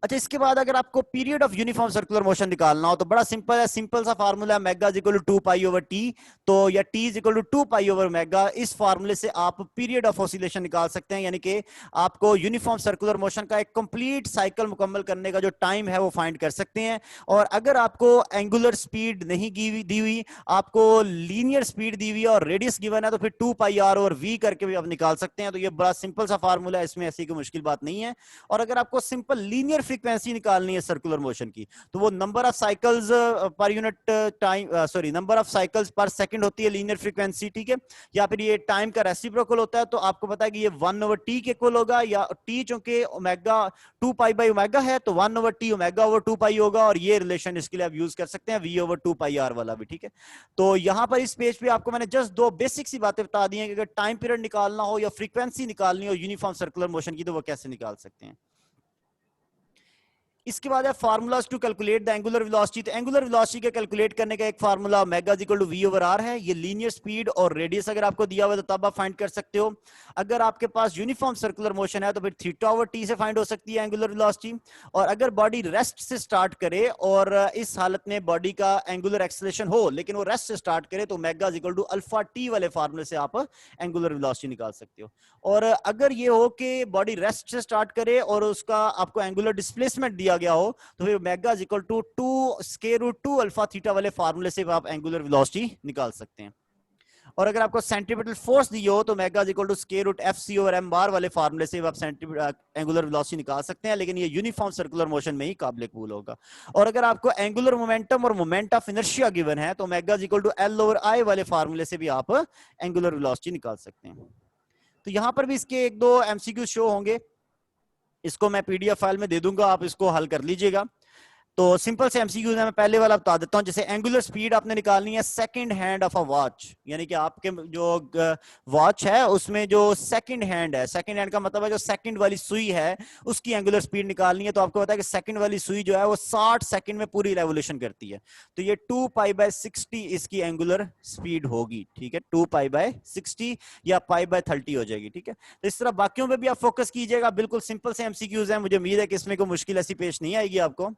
Speaker 1: अच्छा, इसके बाद अगर आपको period of uniform circular motion निकालना हो तो बड़ा सिंपल है, सिंपल सा फार्मूला है, omega is equal to 2 pi over T, तो या T is equal to 2 pi over omega. इस फार्मूले से आप पीरियड ऑफ ऑसिलेशन निकाल सकते हैं, यानी कि आपको यूनिफॉर्म सर्कुलर मोशन का एक कंप्लीट साइकिल मुकम्मल करने का जो टाइम है वो फाइंड कर सकते हैं। और अगर आपको एंगुलर स्पीड नहीं दी हुई, आपको लीनियर स्पीड दी हुई है और रेडियस गिवन है, तो फिर 2 पाई आर ओवर वी करके भी आप निकाल सकते हैं। तो ये बड़ा सिंपल सा फार्मूला है, इसमें ऐसी कोई मुश्किल बात नहीं है। और अगर आपको सिंपल लीनियर फ्रीक्वेंसी निकालनी है सर्कुलर मोशन की, तो वो number of cycles per unit time, sorry number of cycles पर सेकंड होती है लीनियर फ्रीक्वेंसी। ठीक है, या फिर ये टाइम का रेसिप्रोकल होता है, तो आपको पता है कि ये 1 ओवर टी के इक्वल होगा, या टी चूंकि ओमेगा 2 पाई बाई ओमेगा है तो 1 ओवर टी ओमेगा ओवर 2 पाई होगा, और ये रिलेशन इसके लिए आप यूज कर सकते हैं वी ओवर 2 पाई आर वाला भी। ठीक है, तो यहां पर इस पेज पे आपको मैंने जस्ट दो बेसिक सी बातें बता दी हैं कि अगर टाइम पीरियड निकालना हो या फ्रीक्वेंसी निकालनी हो यूनिफॉर्म सर्कुलर मोशन की, तो वो कैसे निकाल सकते हैं। इसके बाद है formulas to calculate the angular velocity. तो एंगुलर वेलोसिटी के कैलकुलेट करने का एक formula omega is equal to V over R है। ये लीनियर स्पीड और रेडियस अगर आपको दिया हुआ है तो तब आप फाइंड कर सकते हो। अगर आपके पास यूनिफॉर्म सर्कुलर मोशन है तो फिर थीटा ओवर टी से फाइंड हो सकती है एंगुलर वेलोसिटी। और अगर बॉडी रेस्ट से स्टार्ट करे और इस हालत में बॉडी का एंगुलर एक्सेलरेशन हो लेकिन वो रेस्ट से स्टार्ट करे, तो omega is equal to alpha T वाले फार्मूले से आप एंगुलर वेलोसिटी निकाल सकते हो। और अगर ये हो कि बॉडी रेस्ट से स्टार्ट करे और उसका आपको एंगुलर डिस्प्लेसमेंट दिया गया हो, तो फिर omega is equal to 2 square root 2 alpha theta वाले फार्मूले से आप एंगुलर वेलोसिटी निकाल सकते हैं। और अगर आपको सेंट्रीपिटल फोर्स दी हो तो omega is equal to square root F C over M bar वाले फार्मूले से आप एंगुलर वेलोसिटी निकाल सकते हैं, लेकिन ये यूनिफॉर्म सर्कुलर मोशन में ही काबिल कबूल होगा। और अगर आपको एंगुलर मोमेंटम और मोमेंट ऑफ इनर्शिया गिवन है तो omega is equal to L over I वाले फार्मूले से भी आप एंगुलर वेलोसिटी निकाल सकते हैं। तो यहां पर भी इसके एक दो एमसीक्यू शो होंगे, इसको मैं पीडीएफ फाइल में दे दूंगा, आप इसको हल कर लीजिएगा। तो सिंपल से एमसीक्यू मैं पहले वाला बता देता हूं। जैसे एंगुलर स्पीड आपने निकालनी है second hand of a watch, यानी कि आपके जो वॉच है उसमें जो सेकंड हैंड है, सेकंड हैंड का मतलब है जो सेकंड वाली सुई है उसकी एंगुलर स्पीड निकालनी है। तो आपको पता है कि सेकंड वाली सुई जो है वो 60 सेकंड में पूरी रेवोल्यूशन करती है, तो ये 2π/60 इसकी एंगुलर स्पीड होगी, ठीक है, 2π/60 या π/30 हो जाएगी, ठीक है। तो इस तरह बाकियों पे भी आप फोकस कीजिएगा, बिल्कुल सिंपल से एमसीक्यूज हैं, मुझे उम्मीद है कि इसमें कोई मुश्किल ऐसी पेश नहीं आएगी आपको।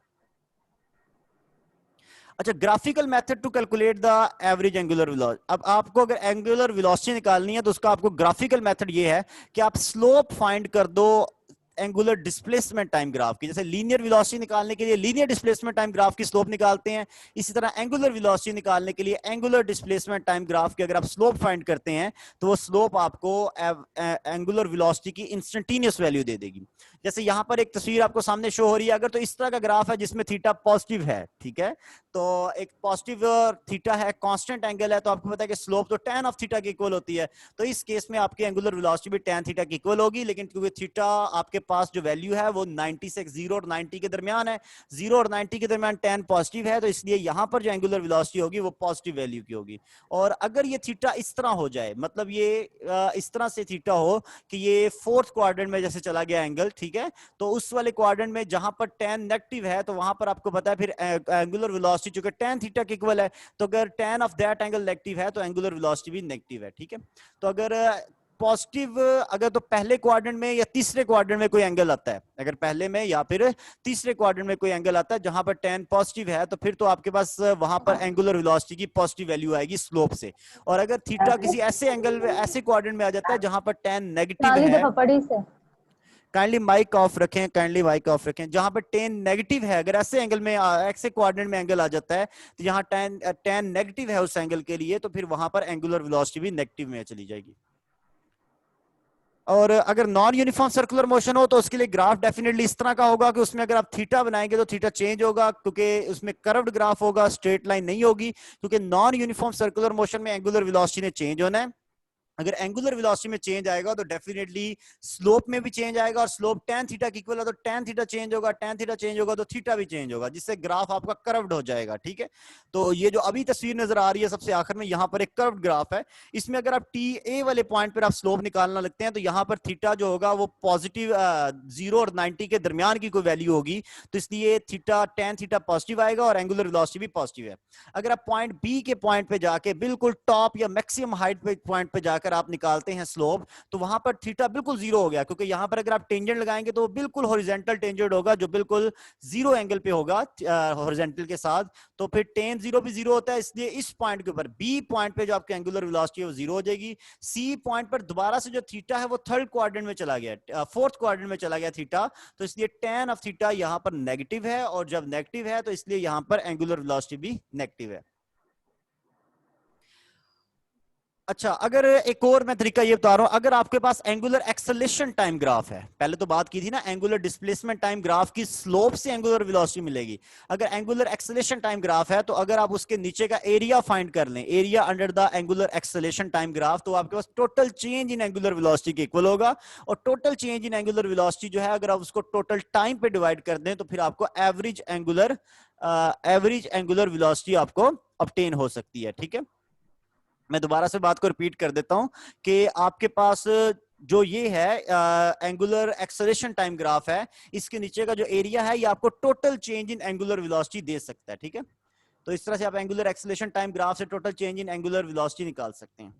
Speaker 1: अच्छा, graphical method to calculate the average angular velocity. अब आपको अगर एंगुलर वेलोसिटी निकालनी है तो उसका आपको ग्राफिकल मेथड ये है कि आप स्लोप फाइंड कर दो एंगुलर डिस्प्लेसमेंट टाइम ग्राफ की। जैसे लीनियर वेलोसिटी निकालने के लिए लीनियर डिस्प्लेसमेंट टाइम ग्राफ की स्लोप निकालते हैं, इसी तरह एंगुलर वेलोसिटी निकालने के लिए एंगुलर डिस्प्लेसमेंट टाइम ग्राफ की अगर आप स्लोप फाइंड करते हैं तो वो स्लोप आपको एंगुलर वेलोसिटी की इंस्टेंटेनियस वैल्यू दे देगी। जैसे यहां पर एक तस्वीर आपको सामने शो हो रही है, अगर तो इस तरह का ग्राफ है जिसमें थीटा पॉजिटिव है, ठीक है, तो एक पॉजिटिव थीटा है, कांस्टेंट एंगल है, तो आपको पता है कि स्लोप तो tan ऑफ थीटा की इक्वल होती है। तो इस केस में आपकी एंगुलर वेलोसिटी भी tan थीटा की इक्वल होगी, लेकिन क्योंकि थीटा आपके पास जो वैल्यू है वो 90 से 0 और 90 के दरमियान है, 0 और 90 के दरमियान tan पॉजिटिव है, तो इसलिए यहां पर जो एंगुलर वेलोसिटी होगी वो पॉजिटिव वैल्यू की होगी। और अगर ये थीटा इस तरह हो जाए, मतलब ये इस तरह से थीटा हो कि ये फोर्थ क्वाड्रेंट में जैसे चला गया एंगल, ठीक है, तो उस वाले क्वाड्रेंट में जहां पर tan नेगेटिव है तो वहां पर आपको पता है फिर एंगुलर वेलोसिटी चूंकि tan थीटा के इक्वल है, तो अगर tan of that angle negative है तो एंगुलर वेलोसिटी भी नेगेटिव है, ठीक है। तो अगर पॉजिटिव, अगर तो पहले क्वाड्रेंट में या तीसरे क्वाड्रेंट में कोई एंगल आता है, अगर पहले में या फिर तीसरे क्वाड्रेंट में कोई एंगल आता है जहां पर tan पॉजिटिव है, तो फिर तो आपके पास वहां पर एंगुलर वेलोसिटी की पॉजिटिव वैल्यू आएगी स्लोप से। और अगर थीटा किसी ऐसे एंगल में, ऐसे क्वाड्रेंट में आ जाता है जहां पर tan नेगेटिव है, काइंडली माइक ऑफ रखें, काइंडली माइक ऑफ रखें, जहां पर tan नेगेटिव है, अगर ऐसे एंगल में, ऐसे क्वाड्रेंट में एंगल आ जाता है तो जहां tan नेगेटिव है उस एंगल के लिए, तो फिर वहां पर एंगुलर वेलोसिटी भी नेगेटिव में चली जाएगी। और अगर नॉन यूनिफॉर्म सर्कुलर मोशन हो तो उसके लिए ग्राफ डेफिनेटली इस तरह का होगा कि उसमें अगर आप थीटा बनाएंगे तो थीटा चेंज होगा, क्योंकि उसमें कर्व्ड ग्राफ होगा, स्ट्रेट लाइन नहीं होगी, क्योंकि नॉन यूनिफॉर्म सर्कुलर मोशन में एंगुलर वेलोसिटी ने चेंज होना है। अगर एंगुलर वेलोसिटी में चेंज आएगा तो डेफिनेटली स्लोप में भी चेंज आएगा, और स्लोप tan थीटा की इक्वल है तो tan थीटा चेंज होगा, tan थीटा चेंज होगा तो थीटा भी चेंज होगा, जिससे ग्राफ आपका कर्व्ड हो जाएगा, ठीक है। तो ये जो अभी तस्वीर नजर आ रही है सबसे आखिर में, यहाँ पर एक कर्व्ड ग्राफ है, इसमें अगर आप TA वाले पॉइंट पर आप स्लोप निकालना लगते हैं तो यहाँ पर थीटा जो होगा वो पॉजिटिव 0 और 90 के दरमियान की कोई वैल्यू होगी, तो इसलिए थीटा tan थीटा पॉजिटिव आएगा और एंगुलर वेलोसिटी भी पॉजिटिव है। अगर आप पॉइंट B के पॉइंट पे जाके बिल्कुल टॉप या मैक्सिमम हाइट पे पॉइंट पे जाकर आप निकालते हैं स्लोप, तो वहां पर थीटा बिल्कुल 0 हो गया, क्योंकि यहां पर अगर आप टेंजेंट लगाएंगे तो बिल्कुल हॉरिजॉन्टल टेंजेंट होगा जो बिल्कुल 0 एंगल पे होगा हॉरिजॉन्टल के साथ, तो फिर tan 0 भी 0 होता है, इसलिए इस पॉइंट के ऊपर B पॉइंट पे जो आपकी एंगुलर वेलोसिटी है वो 0 हो जाएगी। C पॉइंट पर दोबारा से जो थीटा है वो थर्ड क्वाड्रेंट में चला गया, फोर्थ क्वाड्रेंट में चला गया थीटा, तो इसलिए tan ऑफ थीटा यहां पर नेगेटिव है, और जब नेगेटिव है तो इसलिए यहां पर एंगुलर वेलोसिटी भी नेगेटिव है। अच्छा, अगर एक और मैं तरीका ये बता रहा हूं, अगर आपके पास एंगुलर एक्सेलरेशन टाइम ग्राफ है, पहले तो बात की थी ना एंगुलर डिस्प्लेसमेंट टाइम ग्राफ की स्लोप से एंगुलर वेलोसिटी मिलेगी, अगर एंगुलर एक्सेलरेशन टाइम ग्राफ है तो अगर आप उसके नीचे का एरिया फाइंड कर लें, area under the angular acceleration time graph, तो आपके पास total change in angular velocity के इक्वल होगा, और total change in angular velocity जो है अगर आप उसको टोटल टाइम पे डिवाइड कर दें तो फिर आपको एवरेज एंगुलर वेलोसिटी आपको ऑब्टेन हो सकती है, ठीक है। मैं दोबारा से बात को रिपीट कर देता हूं कि आपके पास जो ये है एंगुलर एक्सेलरेशन टाइम ग्राफ है, इसके नीचे का जो एरिया है ये आपको total change in angular velocity दे सकता है, ठीक है। तो इस तरह से आप एंगुलर एक्सेलरेशन टाइम ग्राफ से total change in angular velocity निकाल सकते हैं।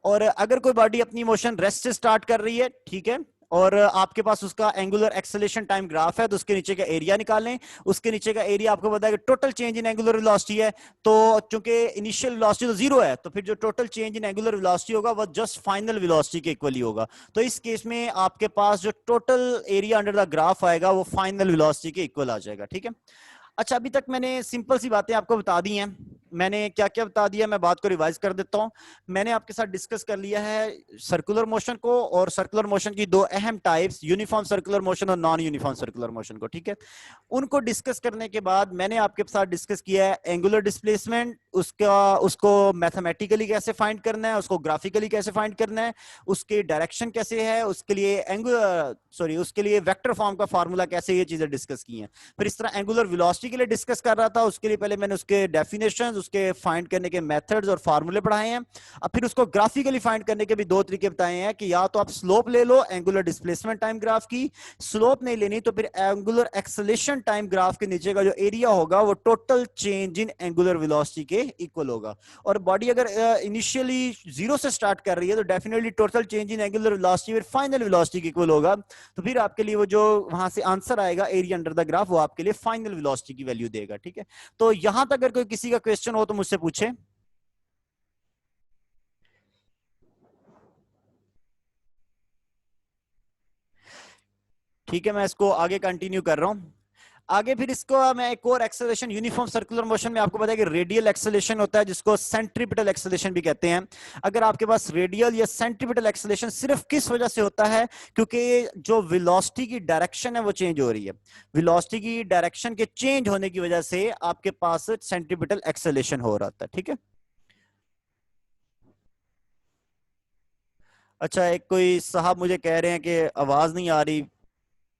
Speaker 1: और अगर कोई बॉडी अपनी मोशन रेस्ट से स्टार्ट कर रही है, ठीक है, और आपके पास उसका एंगुलर एक्सेलरेशन टाइम ग्राफ है, तो उसके नीचे का एरिया निकालें, उसके नीचे का एरिया आपको पता है कि total change in angular velocity है, तो चूंकि इनिशियल वेलोसिटी तो 0 है, तो फिर जो total change in angular velocity होगा वो जस्ट फाइनल वेलोसिटी के इक्वल ही होगा, तो इस केस में आपके पास जो total area under the graph आएगा वो फाइनल वेलोसिटी के इक्वल आ जाएगा, ठीक है। अच्छा, अभी तक मैंने सिंपल सी बातें आपको बता दी हैं, मैंने क्या क्या बता दिया, मैं बात को रिवाइज कर देता हूं। मैंने आपके साथ डिस्कस कर लिया है सर्कुलर मोशन को और सर्कुलर मोशन की दो अहम टाइप्स, यूनिफॉर्म सर्कुलर मोशन और नॉन यूनिफॉर्म सर्कुलर मोशन को, ठीक है। उनको डिस्कस करने के बाद मैंने आपके साथ डिस्कस किया है एंगुलर डिस्प्लेसमेंट, उसको मैथमेटिकली कैसे फाइंड करना है, उसको ग्राफिकली कैसे फाइंड करना है, उसके डायरेक्शन कैसे है, उसके लिए वेक्टर फॉर्म का फार्मूला कैसे, ये चीजें डिस्कस की हैं। फिर इस तरह एंगुलर वेलोसिटी के लिए डिस्कस कर रहा था, उसके लिए पहले मैंने उसके डेफिनेशंस, उसके फाइंड करने के मेथड्स और फार्मूले पढ़ाए हैं। अब फिर उसको ग्राफिकली फाइंड करने के भी दो तरीके बताए हैं कि या तो आप स्लोप ले लो एंगुलर डिस्प्लेसमेंट टाइम ग्राफ की, स्लोप नहीं लेनी तो फिर एंगुलर एक्सेलेरेशन टाइम ग्राफ के नीचे का जो एरिया होगा वो total change in angular velocity के इक्वल होगा। और बॉडी अगर इनिशियली 0 से स्टार्ट कर रही है तो definitely total change in angular velocity फिर फाइनल वेलोसिटी के इक्वल होगा। तो फिर आपके लिए वो जो वहां से आंसर आएगा एरिया अंडर द ग्राफ, वो आपके लिए फाइनल वेलोसिटी की वैल्यू देगा, ठीक है। तो यहां तक अगर कोई किसी का क्वेश्चन हो तो मुझसे पूछे। ठीक है, मैं इसको आगे कंटिन्यू कर रहा हूं। आगे फिर इसको मैं एक और एक्सेलरेशन यूनिफॉर्म सर्कुलर मोशन में आपको पता है कि रेडियल एक्सेलरेशन होता है जिसको सेंट्रीपिटल एक्सेलरेशन भी कहते हैं। अगर आपके पास रेडियल या सेंट्रीपिटल एक्सेलरेशन सिर्फ किस वजह से होता है, क्योंकि जो वेलोसिटी की डायरेक्शन है वो चेंज हो रही है, वेलोसिटी की डायरेक्शन के चेंज होने की वजह से आपके पास सेंट्रीपिटल एक्सेलरेशन हो रहा था, ठीक है। अच्छा, एक कोई साहब मुझे कह रहे हैं कि आवाज नहीं आ रही,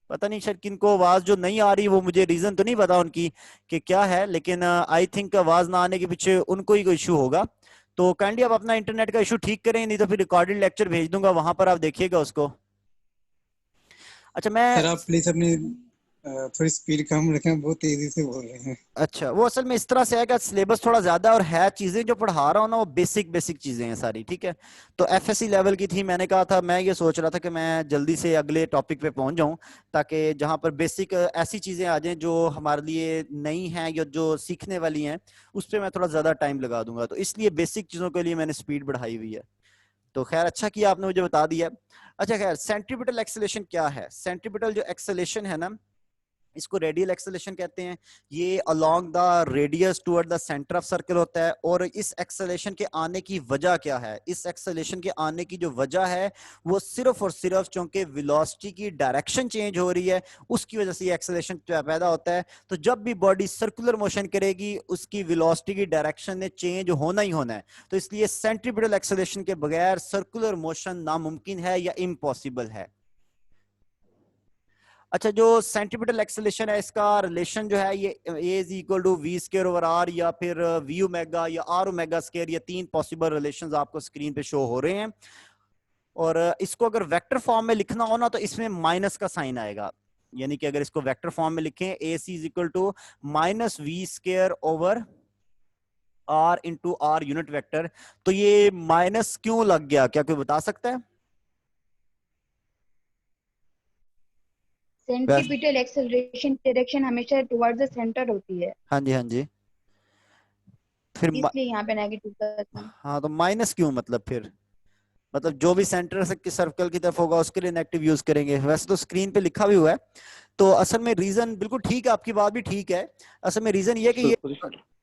Speaker 1: पता नहीं शायद किनको आवाज जो नहीं आ रही, वो मुझे रीजन तो नहीं पता उनकी कि क्या है, लेकिन आई थिंक आवाज ना आने के पीछे उनको ही कोई इशू होगा। तो काइंडली आप अपना इंटरनेट का इशू ठीक करें, नहीं तो फिर रिकॉर्डेड लेक्चर भेज दूंगा, वहां पर आप देखिएगा उसको। अच्छा, मैं
Speaker 5: सर आप प्लीज अपनी थोड़ी स्पीड कम रखें, बहुत तेजी से बोल रहे हैं।
Speaker 1: अच्छा, वो असल में इस तरह से है कि सिलेबस थोड़ा ज्यादा और है, चीजें जो पढ़ा रहा हूँ ना वो बेसिक बेसिक चीजें हैं सारी, ठीक है। तो एफएससी लेवल की थी, मैंने कहा था, मैं ये सोच रहा था कि मैं जल्दी से अगले टॉपिक पे पहुंच जाऊं ताकि जहां पर बेसिक ऐसी चीजें आ जाएं जो हमारे लिए नई हैं या जो सीखने वाली हैं, उस पर मैं थोड़ा ज्यादा टाइम लगा दूंगा। तो इसलिए बेसिक चीजों के लिए मैंने स्पीड बढ़ाई हुई है। तो खैर अच्छा किया आपने मुझे बता दिया। अच्छा खैर, सेंट्रीपिटल एक्सेलरेशन क्या है? सेंट्रीपिटल जो एक्सेलरेशन है ना, इसको रेडियल एक्सेलरेशन कहते हैं। ये along the radius toward the centre of circle होता है। और इस एक्सेलरेशन के आने की वजह क्या है? इस एक्सेलरेशन के आने की जो वजह है वो सिर्फ और सिर्फ चूंकि वेलोसिटी की डायरेक्शन चेंज हो रही है, उसकी वजह से ये एक्सेलरेशन पैदा होता है। तो जब भी बॉडी सर्कुलर मोशन करेगी उसकी वेलोसिटी की डायरेक्शन ने चेंज होना ही होना है। तो इसलिए सेंट्रीपिटल एक्सेलरेशन के बगैर सर्कुलर मोशन नामुमकिन है या इम्पॉसिबल है। अच्छा, जो सेंट्रीपिटल एक्सेलरेशन है इसका रिलेशन जो है ये A is equal to V square over R या फिर वी ओमेगा या आर ओमेगा स्क्वायर, ये तीन पॉसिबल रिलेशंस आपको स्क्रीन पे शो हो रहे हैं। और इसको अगर वेक्टर फॉर्म में लिखना हो ना तो इसमें माइनस का साइन आएगा, यानी कि अगर इसको वेक्टर फॉर्म में लिखें A C is equal to minus V square over R into R unit vector, तो ये माइनस क्यों लग गया, क्या कोई बता सकता है?
Speaker 8: सेंट्रीपिटल एक्सेलरेशन डायरेक्शन हमेशा टुवर्ड्स द सेंटर होती है,
Speaker 1: हाँ जी, हाँ जी। फिर
Speaker 8: इसलिए यहाँ पे नेगेटिव का साइन।
Speaker 1: हाँ, तो माइनस क्यों, मतलब फिर मतलब जो भी सेंटर से सर्कल की तरफ होगा उसके लिए नेगेटिव यूज करेंगे। वैसे तो स्क्रीन पे लिखा भी हुआ है। तो असल में रीजन बिल्कुल ठीक है, आपकी बात भी ठीक है। असल में रीजन ये कि ये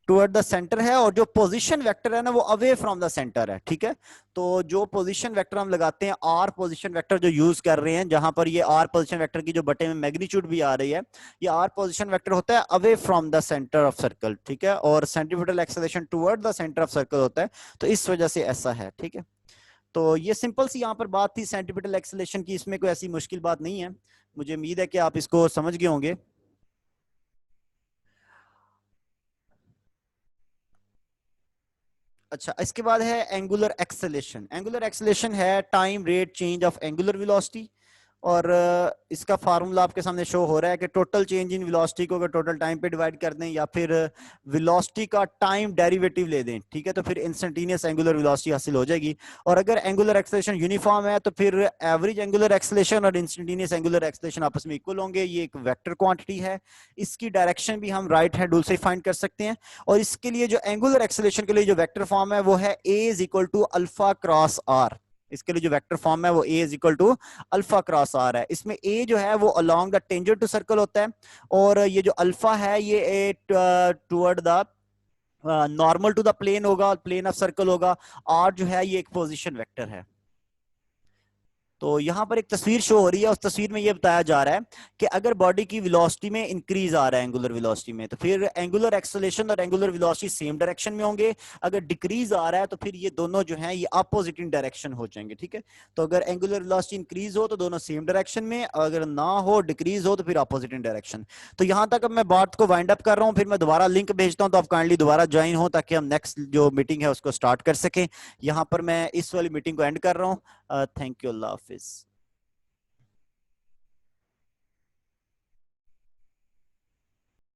Speaker 1: टुवर्ड द सेंटर है और जो पोजीशन वेक्टर है ना वो अवे फ्रॉम द सेंटर है, ठीक है। तो जो पोजीशन वेक्टर हम लगाते हैं, आर पोजीशन वेक्टर जो यूज कर रहे हैं, जहां पर ये आर पोजीशन वेक्टर की जो बटे में मैग्नीट्यूड भी आ रही है, ये आर पोजीशन वेक्टर होता है away from the centre of circle, ठीक है। और centripetal acceleration toward the centre of circle होता है, तो इस वजह से ऐसा है, ठीक है। तो ये सिंपल सी यहाँ पर बात थी सेंट्रीपिटल एक्सेलरेशन की, इसमें कोई ऐसी मुश्किल बात नहीं है। मुझे उम्मीद है कि आप इसको समझ गए होंगे। अच्छा, इसके बाद है एंगुलर एक्सेलरेशन। एंगुलर एक्सेलरेशन है time rate change of angular velocity, और इसका फार्मूला आपके सामने शो हो रहा है कि टोटल चेंज इन वेलोसिटी को अगर टोटल टाइम पे डिवाइड कर दें या फिर वेलोसिटी का टाइम डेरिवेटिव ले दें, ठीक है, तो फिर इंस्टेंटेनियस एंगुलर वेलोसिटी हासिल हो जाएगी। और अगर एंगुलर एक्सेलरेशन यूनिफॉर्म है तो फिर एवरेज एंगुलर एक्सेलरेशन और इंस्टेंटेनियस एंगुलर एक्सेलरेशन आपस में इक्वल होंगे। ये एक वेक्टर क्वांटिटी है, इसकी डायरेक्शन भी हम राइट हैंड रूल से फाइंड कर सकते हैं। और इसके लिए जो एंगुलर एक्सेलरेशन के लिए जो वेक्टर फॉर्म है वो है A is equal to alpha cross R. इसके लिए जो वेक्टर फॉर्म है वो A is equal to alpha cross R है। इसमें ए जो है वो along the tangent to circle होता है, और ये जो अल्फा है ये toward the normal to the plane होगा, प्लेन ऑफ सर्कल होगा, और जो है ये एक पोजीशन वेक्टर है। तो यहाँ पर एक तस्वीर शो हो रही है, उस तस्वीर में ये बताया जा रहा है कि अगर बॉडी की वेलोसिटी में इंक्रीज आ रहा है एंगुलर वेलोसिटी में, तो फिर एंगुलर एक्सेलरेशन और एंगुलर वेलोसिटी सेम डायरेक्शन में होंगे। अगर डिक्रीज आ रहा है तो फिर ये दोनों जो हैं ये अपोजिट इन डायरेक्शन हो जाएंगे, ठीक है। तो अगर एंगुलर वेलोसिटी इंक्रीज हो तो दोनों सेम डायरेक्शन में, अगर ना हो डिक्रीज हो तो फिर अपोजिट इन डायरेक्शन। तो यहाँ तक अब मैं बात को वाइंड अप कर रहा हूँ, फिर मैं दोबारा लिंक भेजता हूँ, तो आप काइंडली दोबारा ज्वाइन हो ताकि हम नेक्स्ट जो मीटिंग है उसको स्टार्ट कर सकें। यहाँ पर मैं इस वाली मीटिंग को एंड कर रहा हूँ। Thank you, Allah Hafiz.